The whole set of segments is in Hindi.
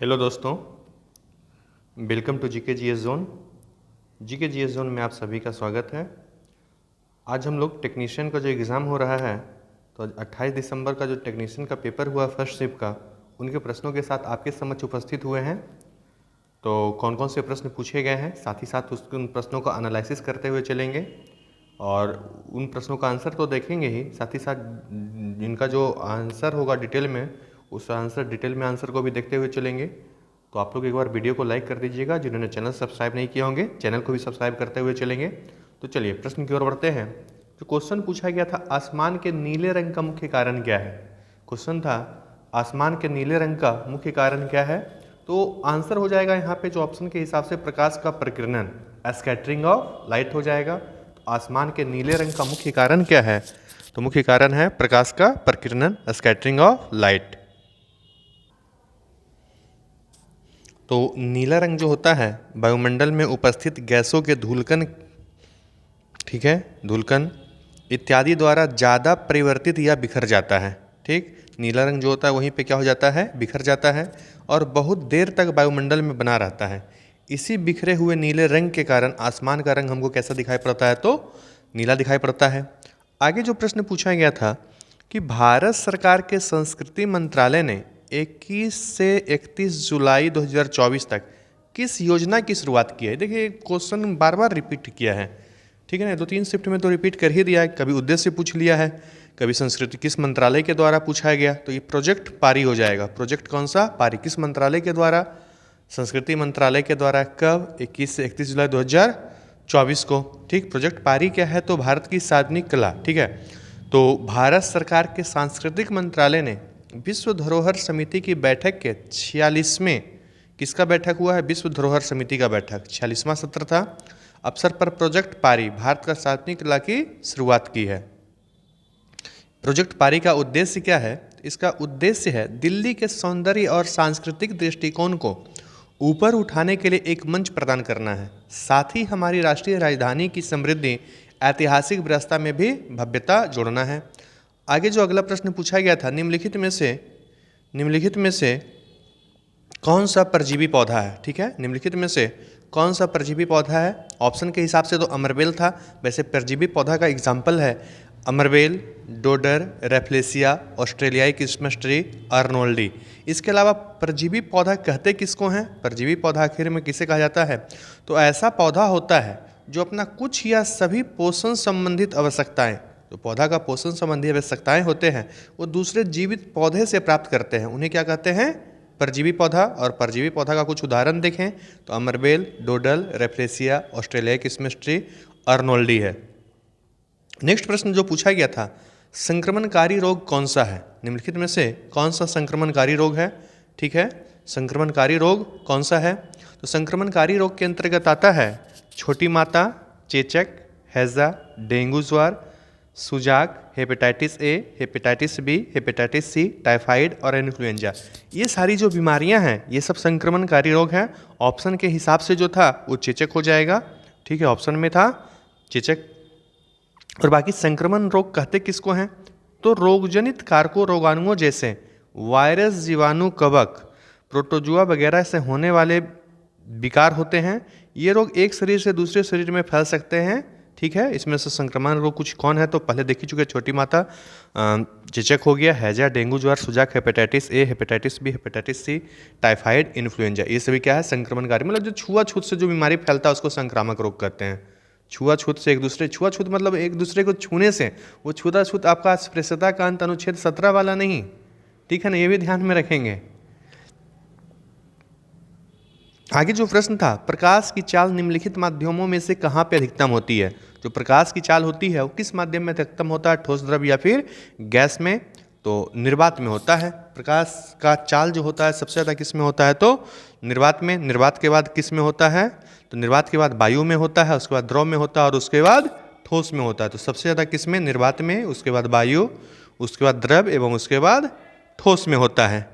हेलो दोस्तों, welcome to GK GS zone. GK GS zone में आप सभी का स्वागत है। आज हम लोग टेक्नीशियन का जो एग्ज़ाम हो रहा है, तो 28 दिसंबर का जो टेक्नीशियन का पेपर हुआ फर्स्ट शिफ्ट का, उनके प्रश्नों के साथ आपके समक्ष उपस्थित हुए हैं। तो कौन कौन से प्रश्न पूछे गए हैं, साथ ही साथ उन प्रश्नों का एनालिसिस करते हुए चलेंगे और उन प्रश्नों का आंसर तो देखेंगे ही, साथ ही साथ जिनका जो आंसर होगा डिटेल में, उस डिटेल में आंसर को भी देखते हुए चलेंगे। तो आप लोग एक बार वीडियो को लाइक कर दीजिएगा। जिन्होंने चैनल सब्सक्राइब नहीं किया होंगे, चैनल को भी सब्सक्राइब करते हुए चलेंगे। तो चलिए प्रश्न की ओर बढ़ते हैं। जो क्वेश्चन पूछा गया था, आसमान के नीले रंग का मुख्य कारण क्या है। क्वेश्चन था आसमान के नीले रंग का मुख्य कारण क्या है। तो आंसर हो जाएगा यहाँ पे जो ऑप्शन के हिसाब से प्रकाश का प्रकीर्णन, स्कैटरिंग ऑफ लाइट हो जाएगा। तो आसमान के नीले रंग का मुख्य कारण क्या है, तो मुख्य कारण है प्रकाश का प्रकीर्णन, स्कैटरिंग ऑफ लाइट। तो नीला रंग जो होता है वायुमंडल में उपस्थित गैसों के धूलकण, ठीक है, धूलकण इत्यादि द्वारा ज़्यादा परिवर्तित या बिखर जाता है। ठीक, नीला रंग जो होता है वहीं पे क्या हो जाता है, बिखर जाता है और बहुत देर तक वायुमंडल में बना रहता है। इसी बिखरे हुए नीले रंग के कारण आसमान का रंग हमको कैसा दिखाई पड़ता है, तो नीला दिखाई पड़ता है। आगे जो प्रश्न पूछा गया था कि भारत सरकार के संस्कृति मंत्रालय ने 21 से 31 जुलाई 2024 तक किस योजना की शुरुआत की है। देखिए क्वेश्चन बार बार रिपीट किया है, ठीक है ना, 2-3 शिफ्ट में तो रिपीट कर ही दिया है। कभी उद्देश्य पूछ लिया है, कभी संस्कृति किस मंत्रालय के द्वारा पूछा गया, तो ये प्रोजेक्ट पारी हो जाएगा। प्रोजेक्ट कौन सा, पारी, किस मंत्रालय के द्वारा, संस्कृति मंत्रालय के द्वारा। कब, 21 से 31 जुलाई 2024 को। ठीक, प्रोजेक्ट पारी क्या है, तो भारत की सार्वजनिक कला। ठीक है, तो भारत सरकार के सांस्कृतिक मंत्रालय ने विश्व धरोहर समिति की बैठक के 46वें, किसका बैठक हुआ है, विश्व धरोहर समिति का बैठक, 46वां सत्र था, अवसर पर प्रोजेक्ट पारी, भारत का सार्वजनिक कला की शुरुआत की है। प्रोजेक्ट पारी का उद्देश्य क्या है, इसका उद्देश्य है दिल्ली के सौंदर्य और सांस्कृतिक दृष्टिकोण को ऊपर उठाने के लिए एक मंच प्रदान करना है। साथ ही हमारी राष्ट्रीय राजधानी की समृद्धि, ऐतिहासिक विरासत में भी भव्यता जोड़ना है। आगे जो अगला प्रश्न पूछा गया था, निम्नलिखित में से कौन सा परजीवी पौधा है। ठीक है, निम्नलिखित में से कौन सा परजीवी पौधा है। ऑप्शन के हिसाब से तो अमरबेल था, वैसे परजीवी पौधा का एग्जाम्पल है अमरबेल, डोडर, रेफ्लेसिया, ऑस्ट्रेलियाई क्रिसमस ट्री, अर्नोल्डी। इसके अलावा परजीवी पौधा कहते किसको हैं, परजीवी पौधा आखिर में किसे कहा जाता है, तो ऐसा पौधा होता है जो अपना कुछ या सभी पोषण संबंधित आवश्यकताएं, जो पौधा का पोषण संबंधी आवश्यकताएं होते हैं वो दूसरे जीवित पौधे से प्राप्त करते हैं, उन्हें क्या कहते हैं, परजीवी पौधा। और परजीवी पौधा का कुछ उदाहरण देखें तो अमरबेल, डोडल, रेफ्लेसिया, ऑस्ट्रेलियाई क्रिसमस ट्री, अर्नोल्डी है। नेक्स्ट प्रश्न जो पूछा गया था, संक्रमणकारी रोग कौन सा है, निम्नलिखित में से कौन सा संक्रमणकारी रोग है। ठीक है, संक्रमणकारी रोग कौन सा है, तो संक्रमणकारी रोग के अंतर्गत आता है छोटी माता, चेचक, हैजा, डेंगू ज्वर, सुजाक, hepatitis A, hepatitis B, hepatitis C, typhoid और इन्फ्लुएंजा। ये सारी जो बीमारियां हैं ये सब संक्रमणकारी रोग हैं। ऑप्शन के हिसाब से जो था वो चेचक हो जाएगा। ठीक है, ऑप्शन में था चेचक। और बाकी संक्रमण रोग कहते किसको हैं, तो रोगजनित कारकों, रोगाणुओं जैसे वायरस, जीवाणु, कवक, प्रोटोजुआ वगैरह से होने वाले विकार होते हैं। ये रोग एक शरीर से दूसरे शरीर में फैल सकते हैं। ठीक है, इसमें से संक्रमण रोग कुछ कौन है, तो पहले देख ही चुके, छोटी माता, चेचक हो गया, हैजा, डेंगू ज्वर, सुजाक, hepatitis A, hepatitis B, hepatitis C, typhoid, influenza. ये सभी क्या है, संक्रमणकारी, मतलब जो छुआछूत से जो बीमारी फैलता है उसको संक्रामक रोग कहते हैं। छुआछूत से एक दूसरे, छुआछूत मतलब एक दूसरे को छूने से, वो छूताछूत आपका अस्पृश्यता का अंत अनुच्छेद 17 वाला नहीं। ठीक है ना, ये भी ध्यान में रखेंगे। आगे जो प्रश्न था, प्रकाश की चाल निम्नलिखित माध्यमों में से कहाँ पे अधिकतम होती है। जो प्रकाश की चाल होती है वो किस माध्यम में अधिकतम होता है, ठोस द्रव या फिर गैस में, तो निर्वात में होता है। प्रकाश का चाल जो होता है सबसे ज़्यादा किस में होता है, तो निर्वात में। निर्वात के बाद किस में होता है, तो निर्वात के बाद वायु में होता है, उसके बाद द्रव में होता है और उसके बाद ठोस में होता है। तो सबसे ज़्यादा किस में, निर्वात में, उसके बाद वायु, उसके बाद द्रव एवं उसके बाद ठोस में होता है।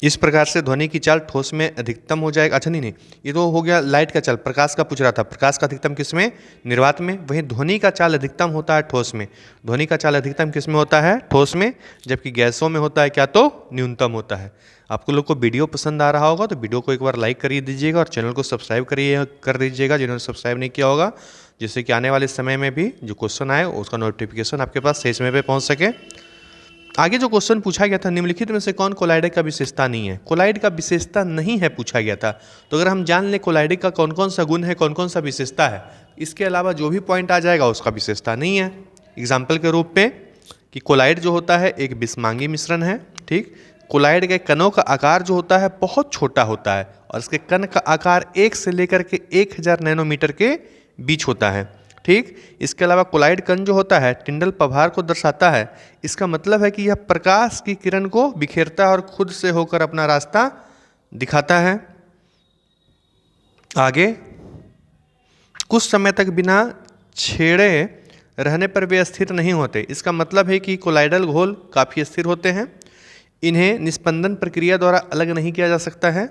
इस प्रकार से ध्वनि की चाल ठोस में अधिकतम हो जाएगा। अच्छा नहीं, ये तो हो गया लाइट का चाल, प्रकाश का पूछ रहा था। प्रकाश का अधिकतम किस में? निर्वात में। वहीं ध्वनि का चाल अधिकतम होता है ठोस में। ध्वनि का चाल अधिकतम किस में होता है? ठोस में। जबकि गैसों में होता है क्या? तो न्यूनतम होता है। आपको लोग को वीडियो पसंद आ रहा होगा तो वीडियो को एक बार लाइक करिए दीजिएगा और चैनल को सब्सक्राइब कर दीजिएगा जिन्होंने सब्सक्राइब नहीं किया होगा, जिससे कि आने वाले समय में भी जो क्वेश्चन आए उसका नोटिफिकेशन आपके पास सही समय पर पहुँच सके। आगे जो क्वेश्चन पूछा गया था, निम्नलिखित में से कौन कोलाइडर का विशेषता नहीं है? कोलाइड का विशेषता नहीं है पूछा गया था। तो अगर हम जान लें कोलाइड का कौन कौन सा गुण है, कौन कौन सा विशेषता है, इसके अलावा जो भी पॉइंट आ जाएगा उसका विशेषता नहीं है। एग्जाम्पल के रूप में कि कोलाइड जो होता है एक बिस्मांगी मिश्रण है। ठीक, कोलाइड के कणों का आकार जो होता है बहुत छोटा होता है और इसके कण का आकार 1 से लेकर के 1000 नैनोमीटर के बीच होता है। ठीक, इसके अलावा कोलाइड कण जो होता है टिंडल प्रभार को दर्शाता है। इसका मतलब है कि यह प्रकाश की किरण को बिखेरता है और खुद से होकर अपना रास्ता दिखाता है। आगे, कुछ समय तक बिना छेड़े रहने पर वे स्थिर नहीं होते। इसका मतलब है कि कोलाइडल घोल काफ़ी स्थिर होते हैं। इन्हें निस्पंदन प्रक्रिया द्वारा अलग नहीं किया जा सकता है,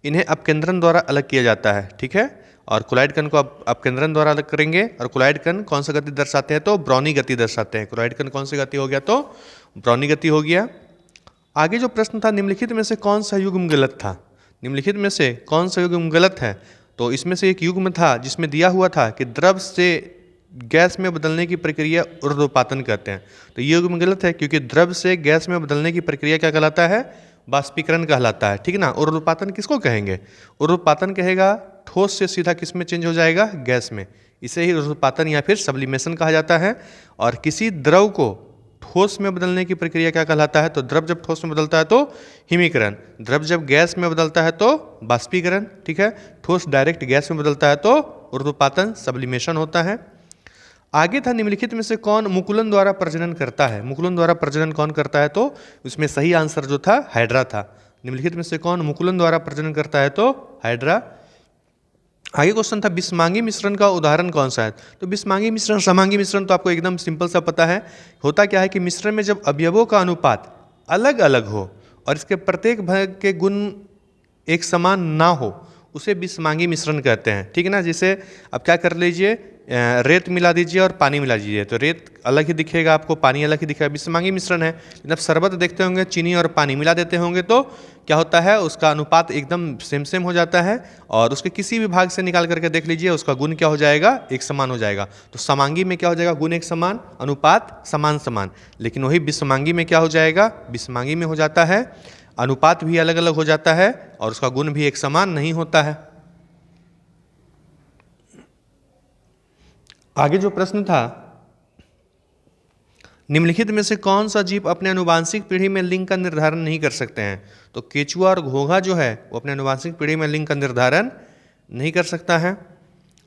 इन्हें अपकेंद्रन द्वारा अलग किया जाता है। ठीक है, और कोलाइड कण को अपकेंद्रन द्वारा अलग करेंगे। और कोलाइड कण कौन सा गति दर्शाते हैं? तो ब्राउनी गति दर्शाते हैं। कोलाइड कण कौन सी गति हो गया? तो ब्राउनी गति हो गया। आगे जो प्रश्न था, निम्नलिखित में से कौन सा युग्म गलत था? निम्नलिखित में से कौन सा युग्म गलत है? तो इसमें से एक युग्म था जिसमें दिया हुआ था कि द्रव से गैस में बदलने की प्रक्रिया ऊर्ध्वपातन कहते हैं। तो ये युग्म गलत है, क्योंकि द्रव से गैस में बदलने की प्रक्रिया क्या कहलाता है? बाष्पीकरण कहलाता है। ठीक ना। ऊर्ध्वपातन किसको कहेंगे? ऊर्ध्वपातन कहेगा ठोस से सीधा किस में चेंज हो जाएगा? गैस में। इसे ही ऊर्ध्वपातन या फिर सब्लिमेशन कहा जाता है। और किसी द्रव को ठोस में बदलने की प्रक्रिया क्या कहलाता है? तो द्रव जब ठोस में बदलता है तो हिमीकरण, द्रव जब गैस में बदलता है तो बाष्पीकरण। ठीक है, ठोस डायरेक्ट गैस में बदलता है तो ऊर्ध्वपातन, सब्लिमेशन होता है। आगे था, निम्नलिखित में से कौन मुकुलन द्वारा प्रजनन करता है? मुकुलन द्वारा प्रजनन कौन करता है? तो इसमें सही आंसर जो था हाइड्रा था। निम्नलिखित में से कौन मुकुलन द्वारा प्रजनन करता है? तो हाइड्रा। आगे क्वेश्चन था, बिस्मांगी मिश्रण का उदाहरण कौन सा है? तो बिस्मांगी मिश्रण, समांगी मिश्रण तो आपको एकदम सिंपल सा पता है। होता क्या है कि मिश्रण में जब अवयवों का अनुपात अलग अलग हो और इसके प्रत्येक भाग के गुण एक समान ना हो, उसे बिस्मांगी मिश्रण कहते हैं। ठीक है ना। जैसे अब क्या कर लीजिए, रेत मिला दीजिए और पानी मिला दीजिए तो रेत अलग ही दिखेगा आपको, पानी अलग ही दिखेगा, बिस्मांगी मिश्रण है। जब शरबत देखते होंगे, चीनी और पानी मिला देते होंगे तो क्या होता है? उसका अनुपात एकदम सेम सेम हो जाता है और उसके किसी भी भाग से निकाल करके देख लीजिए, उसका गुण क्या हो जाएगा? एक समान हो जाएगा। तो समांगी में क्या हो जाएगा? गुण एक समान, अनुपात समान समान। लेकिन वही बिस्मांगी में क्या हो जाएगा? बिस्मांगी में हो जाता है अनुपात भी अलग अलग हो जाता है और उसका गुण भी एक समान नहीं होता है। आगे जो प्रश्न था, निम्नलिखित में से कौन सा जीव अपने अनुवांशिक पीढ़ी में लिंग का निर्धारण नहीं कर सकते हैं? तो केचुआ और घोंघा जो है वो अपने अनुवांशिक पीढ़ी में लिंग का निर्धारण नहीं कर सकता है।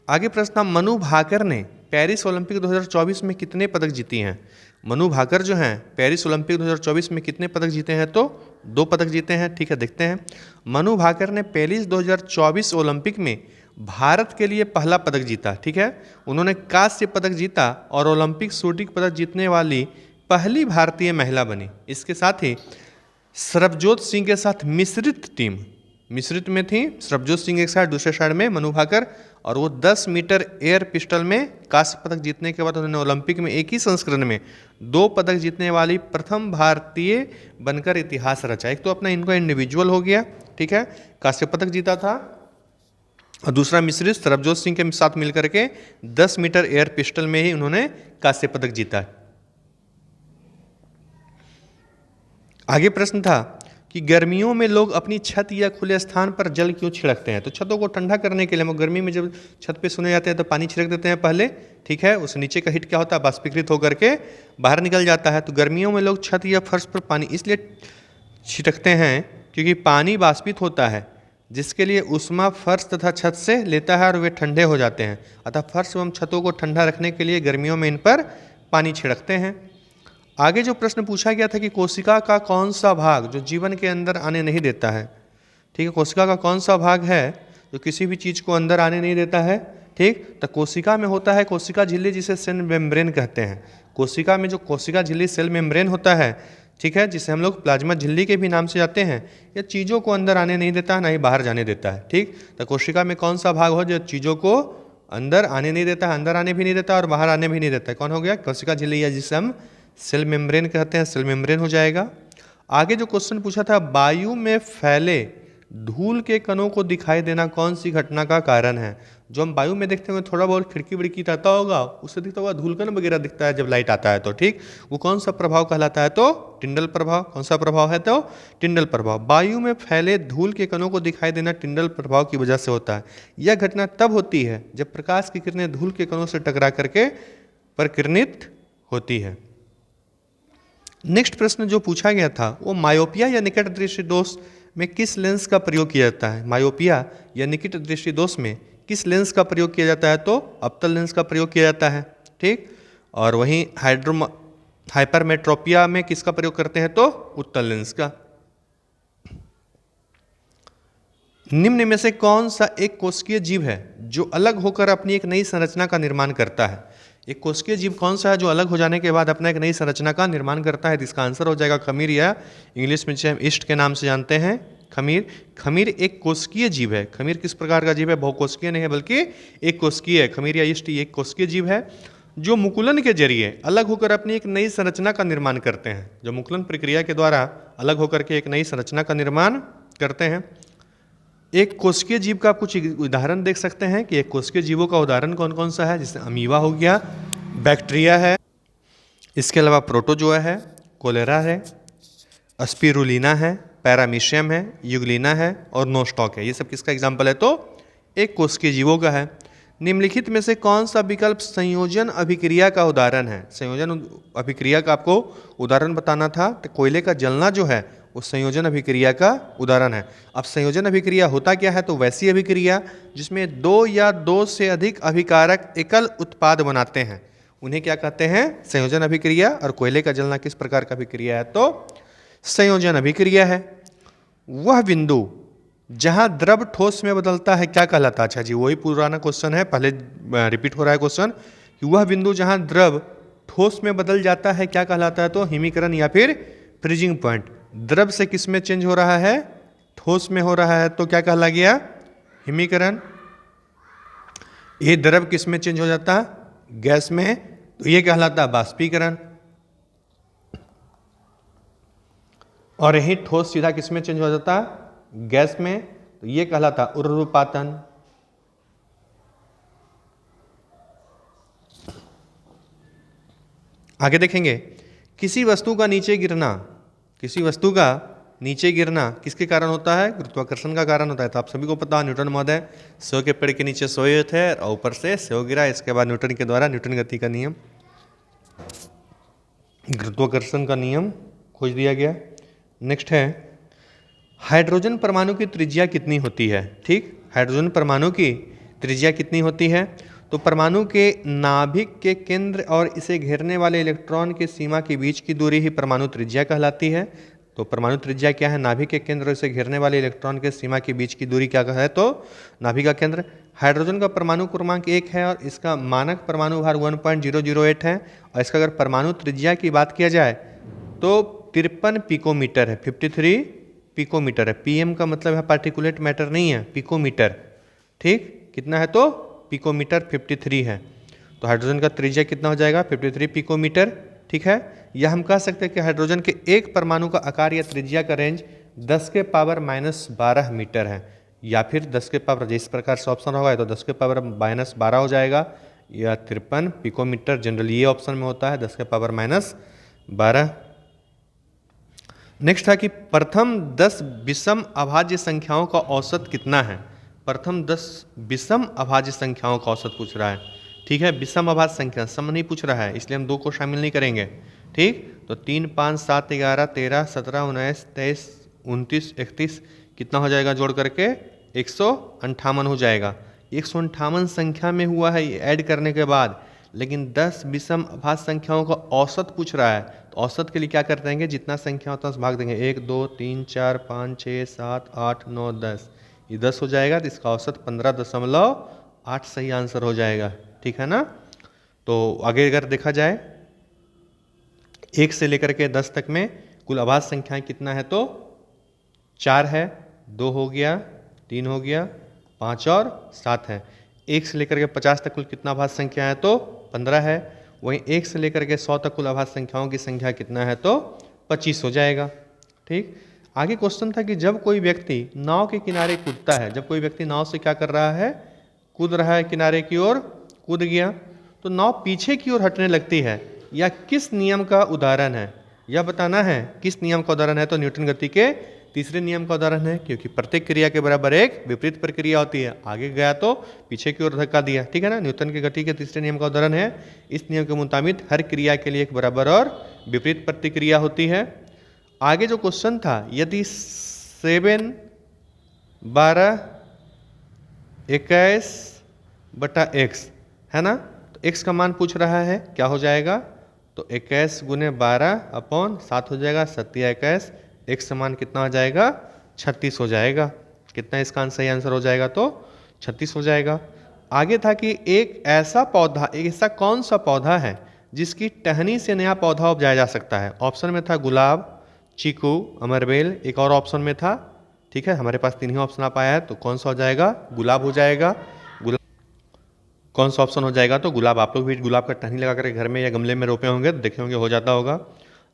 आगे प्रश्न था, मनु भाकर ने पेरिस ओलंपिक 2024 में कितने पदक जीती हैं? मनु भाकर जो हैं पेरिस ओलंपिक 2024 में कितने पदक जीते हैं? तो 2 पदक जीते हैं। ठीक है, देखते हैं। मनु भाकर ने पेरिस 2024 ओलंपिक में भारत के लिए पहला पदक जीता। ठीक है, उन्होंने कांस्य पदक जीता और ओलंपिक शूटिंग पदक जीतने वाली पहली भारतीय महिला बनी। इसके साथ ही सरबजोत सिंह के साथ मिश्रित में थी। सरबजोत सिंह एक साइड, दूसरे साइड में मनु भाकर, और वो 10 मीटर एयर पिस्टल में कांस्य पदक जीतने के बाद उन्होंने ओलंपिक में एक ही संस्करण में 2 पदक जीतने वाली प्रथम भारतीय बनकर इतिहास रचा। एक तो अपना इनका इंडिविजुअल हो गया, ठीक है, कांस्य पदक जीता था, और दूसरा मिश्रित सरबजोत सिंह के साथ मिलकर के 10 मीटर एयर पिस्टल में ही उन्होंने कांस्य पदक जीता। आगे प्रश्न था कि गर्मियों में लोग अपनी छत या खुले स्थान पर जल क्यों छिड़कते हैं? तो छतों को ठंडा करने के लिए हम गर्मी में जब छत पे सोने जाते हैं तो पानी छिड़क देते हैं पहले। ठीक है, उस नीचे का हीट क्या होता है? बाष्पीकृत होकर के बाहर निकल जाता है। तो गर्मियों में लोग छत या फर्श पर पानी इसलिए छिड़कते हैं क्योंकि पानी बाष्पित होता है, जिसके लिए ऊष्मा फर्श तथा छत से लेता है और वे ठंडे हो जाते हैं। अतः फर्श एवं छतों को ठंडा रखने के लिए गर्मियों में इन पर पानी छिड़कते हैं। आगे जो प्रश्न पूछा गया था कि कोशिका का कौन सा भाग जो जीवन के अंदर आने नहीं देता है? ठीक है, कोशिका का कौन सा भाग है जो किसी भी चीज़ को अंदर आने नहीं देता है? ठीक, तो कोशिका में होता है कोशिका झिल्ली, जिसे सेल मेम्ब्रेन कहते हैं। कोशिका में जो कोशिका झिल्ली सेल मेम्ब्रेन होता है, ठीक है, जिसे हम लोग प्लाज्मा झिल्ली के भी नाम से जाते हैं। यह चीज़ों को अंदर आने नहीं देता है, ना ही बाहर जाने देता है। ठीक, तो कोशिका में कौन सा भाग हो जो चीज़ों को अंदर आने नहीं देता है, अंदर आने भी नहीं देता और बाहर आने भी नहीं देता है? कौन हो गया? कोशिका झिल्ली, या जिसे हम सेल मेम्ब्रेन कहते हैं, सेल मेम्ब्रेन हो जाएगा। आगे जो क्वेश्चन पूछा था, वायु में फैले धूल के कणों को दिखाई देना कौन सी घटना का कारण है? जो हम वायु में देखते हैं थोड़ा बहुत खिड़की विड़की रहता होगा, उससे दिखता होगा धूलकण वगैरह दिखता है जब लाइट आता है तो। ठीक, वो कौन सा प्रभाव कहलाता है? तो टिंडल प्रभाव। कौन सा प्रभाव है? तो टिंडल प्रभाव। वायु में फैले धूल के कणों को दिखाई देना टिंडल प्रभाव की वजह से होता है। यह घटना तब होती है जब प्रकाश की किरणें धूल के कणों से टकरा करके परिकिरणित होती है। नेक्स्ट प्रश्न जो पूछा गया था वो मायोपिया या निकट दृष्टि दोष में किस लेंस का प्रयोग किया जाता है? मायोपिया या निकट दृष्टि दोष में किस लेंस का प्रयोग किया जाता है? तो अवतल लेंस का प्रयोग किया जाता है। ठीक, और वहीं हाइपरमेट्रोपिया में किसका प्रयोग करते हैं? तो उत्तल लेंस का। निम्न में से कौन सा एक कोशिकीय जीव है जो अलग होकर अपनी एक नई संरचना का निर्माण करता है? एक कोशिकीय जीव कौन सा है जो अलग हो जाने के बाद अपना एक नई संरचना का निर्माण करता है? इसका आंसर हो जाएगा खमीर, या इंग्लिश में हम ईस्ट के नाम से जानते हैं, खमीर। खमीर एक कोशिकीय जीव है। खमीर किस प्रकार का जीव है? बहुकोशिकीय नहीं है बल्कि एक कोशिकीय है। खमीर या ईस्ट एक कोशिकीय जीव है जो मुकुलन के जरिए अलग होकर अपनी एक नई संरचना का निर्माण करते हैं। जो मुकुलन प्रक्रिया के द्वारा अलग होकर के एक नई संरचना का निर्माण करते हैं। एक कोशिकीय जीव का आप कुछ उदाहरण देख सकते हैं कि एक कोशिकीय जीवों का उदाहरण कौन कौन सा है? जैसे अमीबा हो गया, बैक्टीरिया है, इसके अलावा प्रोटोजोआ है, कोलेरा है, स्पिरुलिना है, पैरामीशियम है, यूग्लिना है और नोस्टॉक है। ये सब किसका एग्जाम्पल है? तो एक कोशिकीय जीवों का है। निम्नलिखित में से कौन सा विकल्प संयोजन अभिक्रिया का उदाहरण है? संयोजन अभिक्रिया का आपको उदाहरण बताना था, तो कोयले का जलना जो है वो संयोजन अभिक्रिया का उदाहरण है। अब संयोजन अभिक्रिया होता क्या है? तो वैसी अभिक्रिया जिसमें दो या दो से अधिक अभिकारक एकल उत्पाद बनाते हैं, उन्हें क्या कहते हैं? संयोजन अभिक्रिया। और कोयले का जलना किस प्रकार का अभिक्रिया है? तो संयोजन अभिक्रिया है। वह बिंदु जहां द्रव ठोस में बदलता है क्या कहलाता है? अच्छा जी, वही पुराना क्वेश्चन है, पहले रिपीट हो रहा है क्वेश्चन कि वह बिंदु जहां द्रव ठोस में बदल जाता है क्या कहलाता है? तो हिमीकरण या फिर फ्रीजिंग पॉइंट। द्रव से किस में चेंज हो रहा है? ठोस में हो रहा है, तो क्या कहला गया? हिमीकरण। ये द्रव किस में चेंज हो जाता है? गैस में, तो ये कहलाता है बाष्पीकरण। और यही ठोस सीधा किस में चेंज हो जाता है? गैस में, तो ये कहलाता है उर्ध्वपातन। आगे देखेंगे, किसी वस्तु का नीचे गिरना, किसी वस्तु का नीचे गिरना किसके कारण होता है? गुरुत्वाकर्षण का कारण होता है। तो आप सभी को पता है, न्यूटन महोदय सेव के पेड़ के नीचे सोए थे और ऊपर से सेव गिरा, इसके बाद न्यूटन के द्वारा न्यूटन गति का नियम, गुरुत्वाकर्षण का नियम खोज दिया गया। नेक्स्ट है, हाइड्रोजन परमाणु की त्रिज्या कितनी होती है? ठीक, हाइड्रोजन परमाणु की त्रिज्या कितनी होती है? तो परमाणु के नाभिक के केंद्र और इसे घेरने वाले इलेक्ट्रॉन की सीमा के बीच की दूरी ही परमाणु त्रिज्या कहलाती है। तो परमाणु त्रिज्या क्या है? नाभिक के केंद्र और इसे घेरने वाले इलेक्ट्रॉन के सीमा के बीच की दूरी क्या है? तो नाभिक का केंद्र। हाइड्रोजन का परमाणु क्रमांक 1 है और इसका मानक परमाणु भार 1.008 है। और इसका अगर परमाणु त्रिज्या की बात किया जाए तो 53 पिकोमीटर है, 53 पिकोमीटर है। पीएम का मतलब है पार्टिकुलेट मैटर नहीं है, पिकोमीटर। ठीक, कितना है? तो पिकोमीटर 53 है। तो हाइड्रोजन का त्रिज्या कितना हो जाएगा? 53 पिकोमीटर। ठीक है, या हम कह सकते हैं कि हाइड्रोजन के एक परमाणु का आकार या त्रिज्या का रेंज 10 के पावर -12 मीटर है, या फिर 10 के पावर, जिस प्रकार से ऑप्शन होगा तो 10 के पावर -12 हो जाएगा, या 53 पिकोमीटर जनरली ये ऑप्शन में होता है, 10 के पावर -12। नेक्स्ट है कि प्रथम 10 विषम अभाज्य संख्याओं का औसत कितना है? प्रथम 10 विषम अभाज्य संख्याओं का औसत पूछ रहा है। ठीक है, विषम अभाज्य संख्या, सम नहीं पूछ रहा है, इसलिए हम 2 को शामिल नहीं करेंगे। ठीक, तो 3, 5, 7, 11, 13, 17, 19, 23, 29, 31 कितना हो जाएगा जोड़ करके? 158 हो जाएगा। 158 संख्या में हुआ है ये ऐड करने के बाद, लेकिन 10 विषम अभाज्य संख्याओं का औसत पूछ रहा है। तो औसत के लिए क्या कर देंगे? जितना संख्या होता है उस भाग देंगे। 1, 2, 3, 4, 5, 6, 7, 8, 9, 10, ये 10 हो जाएगा। तो इसका औसत 15.8 सही आंसर हो जाएगा। ठीक है ना? तो आगे अगर देखा जाए 1 से लेकर के 10 तक में कुल आभाज्य संख्याएं कितना है, तो 4 है, 2 हो गया, 3 हो गया, 5 और 7 है। 1 से लेकर के 50 तक कुल कितना आभाज्य संख्या है, तो 15 है। वहीं 1 से लेकर के 100 तक कुल आभाज्य संख्याओं की संख्या कितना है, तो 25 हो जाएगा। ठीक, आगे क्वेश्चन था कि जब कोई व्यक्ति नाव के किनारे कूदता है, जब कोई व्यक्ति नाव से क्या कर रहा है, कूद रहा है, किनारे की ओर कूद गया, तो नाव पीछे की ओर हटने लगती है, यह किस नियम का उदाहरण है, यह बताना है किस नियम का उदाहरण है। तो न्यूटन गति के तीसरे नियम का उदाहरण है, क्योंकि प्रत्येक क्रिया के बराबर एक विपरीत प्रक्रिया होती है। आगे गया तो पीछे की ओर धक्का दिया, ठीक है ना। न्यूटन की गति के तीसरे नियम का उदाहरण है। इस नियम के मुताबिक हर क्रिया के लिए एक बराबर और विपरीत प्रतिक्रिया होती है। आगे जो क्वेश्चन था, यदि 7 12 21 बटा x है ना, तो x का मान पूछ रहा है, क्या हो जाएगा, तो 21 गुने 12 अपॉन 7 हो जाएगा, 7 21, x का मान कितना हो जाएगा, 36 हो जाएगा। कितना इसका सही आंसर हो जाएगा, तो 36 हो जाएगा। आगे था कि एक ऐसा पौधा, एक ऐसा कौन सा पौधा है जिसकी टहनी से नया पौधा उपजाया जा सकता है। ऑप्शन में था गुलाब, चीकू, अमरबेल, एक और ऑप्शन में था। ठीक है, हमारे पास 3 ही ऑप्शन आ पाया है, तो कौन सा हो जाएगा, गुलाब हो जाएगा। कौन सा ऑप्शन हो जाएगा, तो गुलाब। आप लोग भी गुलाब का टहनी लगा करके घर में या गमले में रोपे होंगे तो देखे होंगे, हो जाता होगा।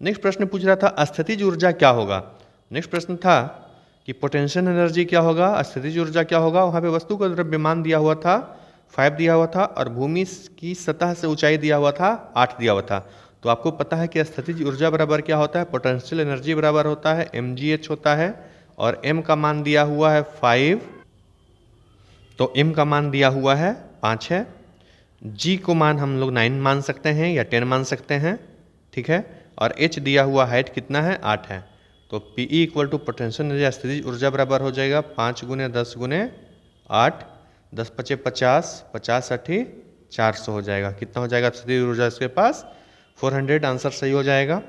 नेक्स्ट प्रश्न पूछ रहा था स्थितिज ऊर्जा क्या होगा। नेक्स्ट प्रश्न था कि पोटेंशियल एनर्जी क्या होगा, स्थितिज ऊर्जा क्या होगा। वहाँ पे वस्तु का द्रव्यमान दिया हुआ था 5 दिया हुआ था, और भूमि की सतह से ऊंचाई दिया हुआ था 8 दिया हुआ था। तो आपको पता है कि स्थितिज ऊर्जा बराबर क्या होता है, पोटेंशियल एनर्जी बराबर होता है mgh होता है, और m का मान दिया हुआ है 5, तो m का मान दिया हुआ है 5 है। g को मान हम लोग 9 मान सकते हैं या 10 मान सकते हैं, ठीक है। और h दिया हुआ हाइट कितना है, 8 है। तो Pe equal to potential energy स्थितिज ऊर्जा बराबर हो जाएगा 5 गुने 10 गुने 8, 10 पचे 50, 50 8 400 हो जाएगा। कितना हो जाएगा स्थितिज ऊर्जा इसके पास, 400। आंसर सही हो जाएगा।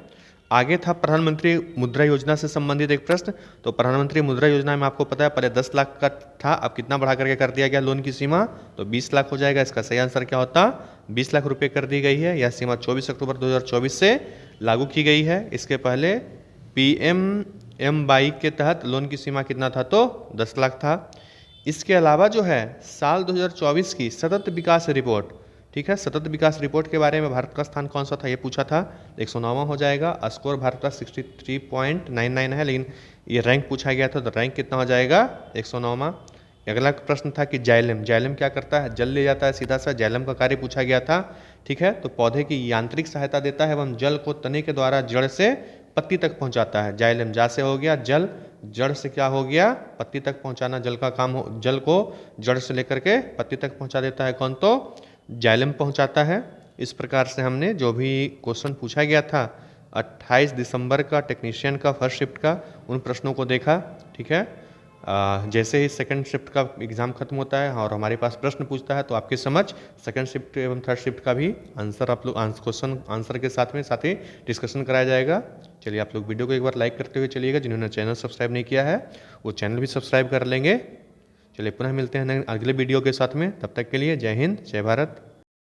आगे था प्रधानमंत्री मुद्रा योजना से संबंधित एक प्रश्न। तो प्रधानमंत्री मुद्रा योजना में आपको पता है पहले 10 लाख का था, अब कितना बढ़ा करके कर दिया गया लोन की सीमा, तो 20 लाख हो जाएगा। इसका सही आंसर क्या होता, 20 लाख रुपए कर दी गई है। यह सीमा 24 अक्टूबर 2024 से लागू की गई है। इसके पहले PMM22 के तहत लोन की सीमा कितना था, तो 10 लाख था। इसके अलावा जो है साल 2024 की सतत विकास रिपोर्ट, ठीक है, सतत विकास रिपोर्ट के बारे में भारत का स्थान कौन सा था, ये पूछा था, 109वां हो जाएगा। स्कोर भारत का 63.99 है, लेकिन ये रैंक पूछा गया था, तो रैंक कितना हो जाएगा, 109वां। अगला प्रश्न था कि जाइलम, जाइलम क्या करता है, जल ले जाता है सीधा सा, जाइलम का कार्य पूछा गया था, ठीक है। तो पौधे की यांत्रिक सहायता देता है एवं जल को तने के द्वारा जड़ से पत्ती तक पहुंचाता है। जाइलम जा से हो गया जल, जड़ से क्या हो गया, पत्ती तक पहुंचाना, जल का काम हो, जल को जड़ से लेकर के पत्ती तक पहुंचा देता है कौन, तो जाइलम पहुंचाता है। इस प्रकार से हमने जो भी क्वेश्चन पूछा गया था 28 दिसंबर का टेक्नीशियन का फर्स्ट शिफ्ट का, उन प्रश्नों को देखा, ठीक है। जैसे ही सेकंड शिफ्ट का एग्ज़ाम खत्म होता है और हमारे पास प्रश्न पूछता है, तो आपके समझ सेकंड शिफ्ट एवं थर्ड शिफ्ट का भी आंसर आप लोग क्वेश्चन आंसर के साथ ही डिस्कशन कराया जाएगा। चलिए आप लोग वीडियो को एक बार लाइक करते हुए चलिएगा। जिन्होंने चैनल सब्सक्राइब नहीं किया है वो चैनल भी सब्सक्राइब कर लेंगे। चलिए पुनः मिलते हैं अगले वीडियो के साथ में, तब तक के लिए जय हिंद, जय भारत।